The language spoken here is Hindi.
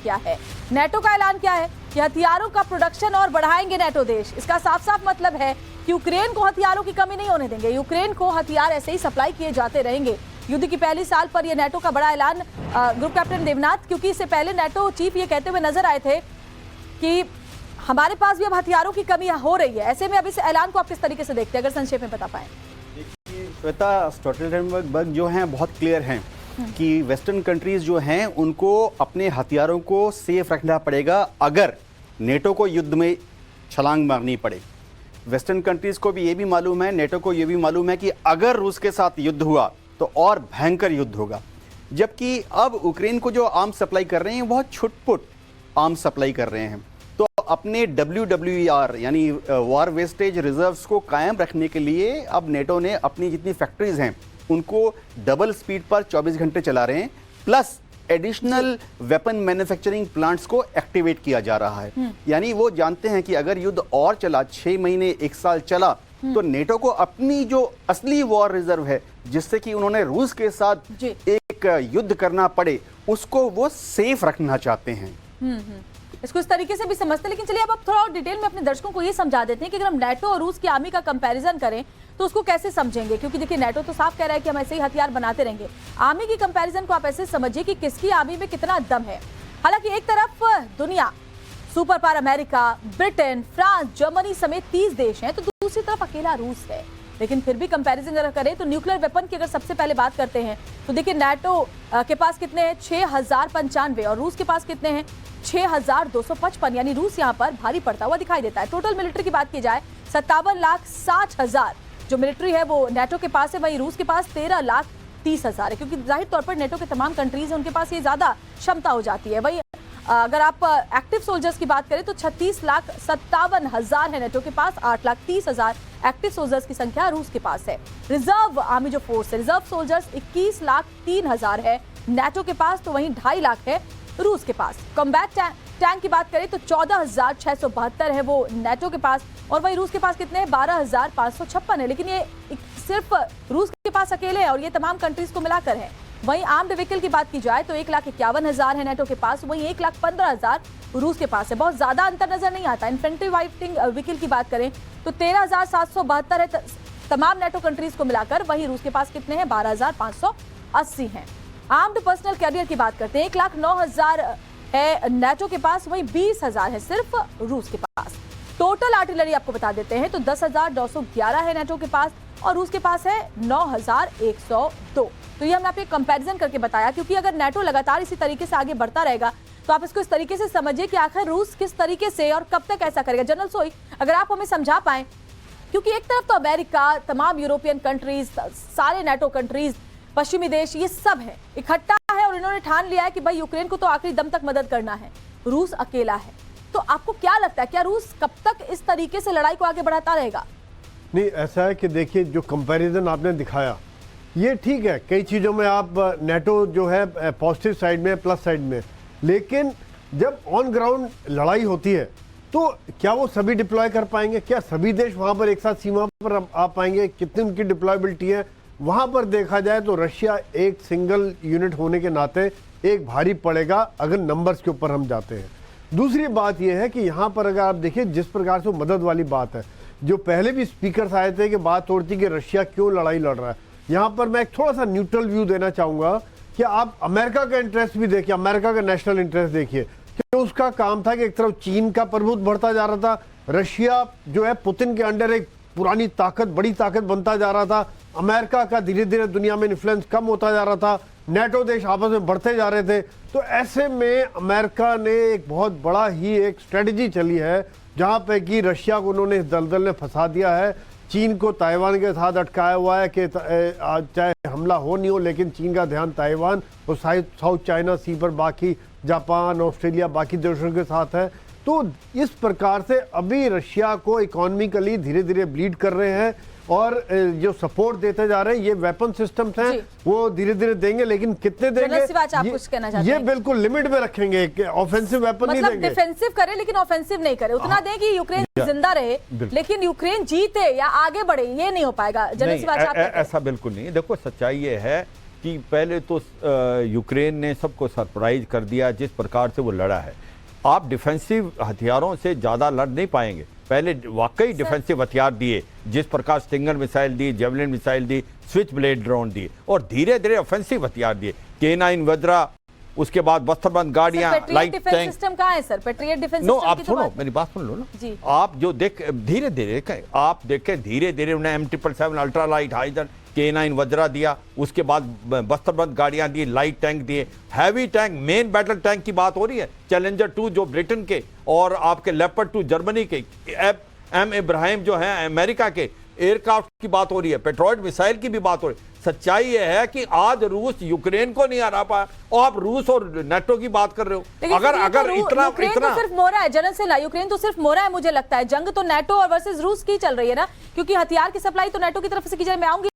क्या है, नेटो का ऐलान क्या है कि हथियारों का प्रोडक्शन और बढ़ाएंगे नेटो देश। इसका साफ साफ मतलब है कि यूक्रेन को हथियारों की कमी नहीं होने देंगे, यूक्रेन को हथियार ऐसे ही सप्लाई किए जाते रहेंगे। युद्ध की पहली साल पर यह नेटो का बड़ा ऐलान। ग्रुप कैप्टन देवनाथ, क्योंकि इससे पहले नेटो चीफ ये कहते हुए नजर आए थे कि हमारे पास भी अब हथियारों की कमी हो रही है, ऐसे में अब इस ऐलान को आप किस तरीके से देखते हैं, अगर संक्षेप में बता पाए। श्वेता, स्टोल्टनबर्ग जो हैं बहुत क्लियर हैं कि वेस्टर्न कंट्रीज जो हैं उनको अपने हथियारों को सेफ रखना पड़ेगा अगर नेटो को युद्ध में छलांग मारनी पड़े। वेस्टर्न कंट्रीज को भी ये भी मालूम है, नेटो को ये भी मालूम है कि अगर रूस के साथ युद्ध हुआ तो और भयंकर युद्ध होगा। जबकि अब यूक्रेन को जो आर्म सप्लाई कर रहे हैं बहुत छुटपुट आर्म सप्लाई कर रहे हैं, तो अपने WWER यानी वॉर वेस्टेज रिजर्व्स को कायम रखने के लिए अब नेटो ने अपनी जितनी फैक्ट्रीज हैं उनको डबल स्पीड पर 24 घंटे चला रहे हैं, plus additional weapon manufacturing plants को एक्टिवेट किया जा रहा है। यानी वो जानते हैं कि अगर युद्ध और चला, 6 महीने 1 साल चला, तो नेटो को अपनी जो असली वॉर रिजर्व है जिससे कि उन्होंने रूस के साथ एक युद्ध करना पड़े, उसको वो सेफ रखना चाहते हैं। इसको इस तरीके से भी समझते हैं। लेकिन चलिए अब थोड़ा और डिटेल में अपने दर्शकों को ये समझा देते हैं कि अगर हम नेटो और रूस की आर्मी का कंपैरिजन करें तो उसको कैसे समझेंगे, क्योंकि देखिए नेटो तो साफ कह रहा है कि हम ऐसे ही हथियार बनाते रहेंगे। आर्मी की कंपैरिजन को आप ऐसे समझिए कि किसकी आर्मी में कितना दम है। हालांकि एक तरफ दुनिया super power America, Britain, France, Germany समेत 30 देश हैं, तो दूसरी तरफ अकेला रूस है। लेकिन फिर भी कंपैरिजन अगर करें तो न्यूक्लियर वेपन की अगर सबसे पहले बात करते हैं तो देखिए नेटो के पास कितने हैं, 6095, और रूस के पास कितने हैं, 6255। यानी रूस यहाँ पर भारी पड़ता हुआ दिखाई देता है। टोटल मिलिट्री की बात की जाए 57,60,000 जो मिलिट्री है वो नेटो के पास है, वहीं रूस के पास 13,30,000 है, क्योंकि जाहिर तौर पर नेटो के तमाम कंट्रीज हैं उनके पास ये ज्यादा क्षमता हो जाती है। वहीं अगर आप एक्टिव सोल्जर्स की बात करें तो 36,57,000 है नेटो के पास, 8,30,000 एक्टिव सोल्जर्स की संख्या रूस के पास है। रिजर्व आर्मी जो फोर्स है, रिजर्व सोल्जर्स 21,03,000 है नेटो के पास, तो वहीं 2.5 लाख है रूस के पास। कॉम्बैट टैंक की बात करें तो 14,672 है वो नेटो के पास, और वहीं रूस के पास कितने हैं, 12,556 है। लेकिन ये सिर्फ रूस के पास अकेले है और ये तमाम कंट्रीज को मिलाकर है। वहीं आर्म्ड व्हीकल की बात की जाए तो 1,51,000 है नेटो के पास, वहीं 1,15,000 रूस के पास है। बहुत ज्यादा अंतर नजर नहीं आता। इन्फेंट्री फाइटिंग व्हीकल की बात करें तो 13,772 है तमाम नेटो कंट्रीज को मिलाकर, वहीं रूस के पास कितने हैं, 12,580 हैं। आर्म्ड पर्सनल कैरियर की बात करते हैं 1,09,000 है नेटो के पास, वहीं 20,000 है सिर्फ रूस के पास। टोटल आर्टिलरी आपको बता देते हैं तो 10,911 है नेटो के पास और रूस के पास है 9,102। तो ये हमने आपको कंपैरिजन करके बताया, क्योंकि अगर नेटो लगातार इसी तरीके से आगे बढ़ता रहेगा तो आप इसको इस तरीके से समझिए कि आखिर रूस किस तरीके से और कब तक ऐसा करेगा। जनरल सोई, अगर आप हमें समझा पाए, क्योंकि एक तरफ तो अमेरिका, तमाम यूरोपियन कंट्रीज, सारे नेटो कंट्रीज, पश्चिमी देश, ये सब है इकट्ठा है और इन्होंने ठान लिया है कि भाई यूक्रेन को तो आखिरी दम तक मदद करना है। रूस अकेला है, तो आपको क्या लगता है क्या रूस कब तक इस तरीके से लड़ाई को आगे बढ़ाता रहेगा? नहीं, ऐसा है कि देखिए जो कंपैरिजन आपने दिखाया ये ठीक है, कई चीज़ों में आप नेटो जो है पॉजिटिव साइड में, प्लस साइड में, लेकिन जब ऑन ग्राउंड लड़ाई होती है तो क्या वो सभी डिप्लॉय कर पाएंगे? क्या सभी देश वहाँ पर एक साथ सीमा पर आ पाएंगे? कितनी उनकी डिप्लॉयबिलिटी है? वहाँ पर देखा जाए तो रशिया एक सिंगल यूनिट होने के नाते एक भारी पड़ेगा अगर नंबर्स के ऊपर हम जाते हैं। दूसरी बात यह है कि यहाँ पर अगर आप देखिए जिस प्रकार से मदद वाली बात है, जो पहले भी स्पीकर्स आए थे कि बात हो रही थी कि रशिया क्यों लड़ाई लड़ रहा है, यहाँ पर मैं एक थोड़ा सा न्यूट्रल व्यू देना चाहूँगा कि आप अमेरिका का इंटरेस्ट भी देखिए, अमेरिका का नेशनल इंटरेस्ट देखिए कि उसका काम था कि एक तरफ चीन का प्रभुत्व बढ़ता जा रहा था, रशिया जो है पुतिन के अंडर एक पुरानी ताकत, बड़ी ताकत बनता जा रहा था, अमेरिका का धीरे धीरे दुनिया में इन्फ्लुएंस कम होता जा रहा था, नेटो देश आपस में बढ़ते जा रहे थे। तो ऐसे में अमेरिका ने एक बहुत बड़ा ही एक स्ट्रेटजी चली है जहाँ पे कि रशिया को उन्होंने इस दलदल में फंसा दिया है। चीन को ताइवान के साथ अटकाया हुआ है कि चाहे हमला हो नहीं हो, लेकिन चीन का ध्यान ताइवान और साउथ चाइना सी पर बाकी जापान, ऑस्ट्रेलिया, बाकी देशों के साथ है। तो इस प्रकार से अभी रशिया को इकोनॉमिकली धीरे धीरे ब्लीड कर रहे हैं और जो सपोर्ट देते जा रहे हैं, ये वेपन सिस्टम्स हैं वो धीरे धीरे देंगे, लेकिन कितने देंगे ये बिल्कुल लिमिट में रखेंगे। ऑफेंसिव वेपन नहीं देंगे, डिफेंसिव करे लेकिन ऑफेंसिव नहीं करे, उतना दें कि यूक्रेन जिंदा रहे, लेकिन यूक्रेन जीते या आगे बढ़े ये नहीं हो पाएगा। ऐसा बिल्कुल नहीं। देखो सच्चाई ये है कि पहले तो यूक्रेन ने सबको सरप्राइज कर दिया जिस प्रकार से वो लड़ा है। आप डिफेंसिव हथियारों से ज़्यादा लड़ नहीं पाएंगे। पहले वाकई डिफेंसिव हथियार दिए, जिस प्रकार स्टिंगर मिसाइल दी, जेवलिन मिसाइल दी, स्विच ब्लेड ड्रोन दिए, और धीरे धीरे ऑफेंसिव हथियार दिए, K9 वज्रा, उसके बाद बस्तरबंद गाड़ियां, लाइट टैंक। सिस्टम कहाँ है sir? Patriot defence no, system आप की तो सुनो, बात- मेरी बात सुन लो ना जी। आप जो धीरे धीरे आप देखें, धीरे धीरे उन्हें M777 ultra light हाइजर K9 Vajra दिया, उसके बाद बस्तरबंद गाड़ियां दी, लाइट टैंक दिए, heavy tank, main battle tank की बात हो रही है, चैलेंजर 2 जो ब्रिटेन के, और आपके लेपर्ड 2 जर्मनी के, M इब्राहिम जो है अमेरिका के, एयरक्राफ्ट की बात हो रही है, पेट्रोइड मिसाइल की भी बात हो रही है। सच्चाई यह है कि आज रूस यूक्रेन को नहीं हरा पाया, और आप रूस और नेटो की बात कर रहे हो। लेकिन अगर ये अगर तो इतना यूक्रेन तो सिर्फ मोरा है, जनरल से यूक्रेन तो सिर्फ मोरा है, मुझे लगता है। जंग तो नेटो और वर्सेस रूस की चल रही है ना, क्योंकि हथियार की सप्लाई तो नेटो की तरफ से की जाए। मैं आऊंगी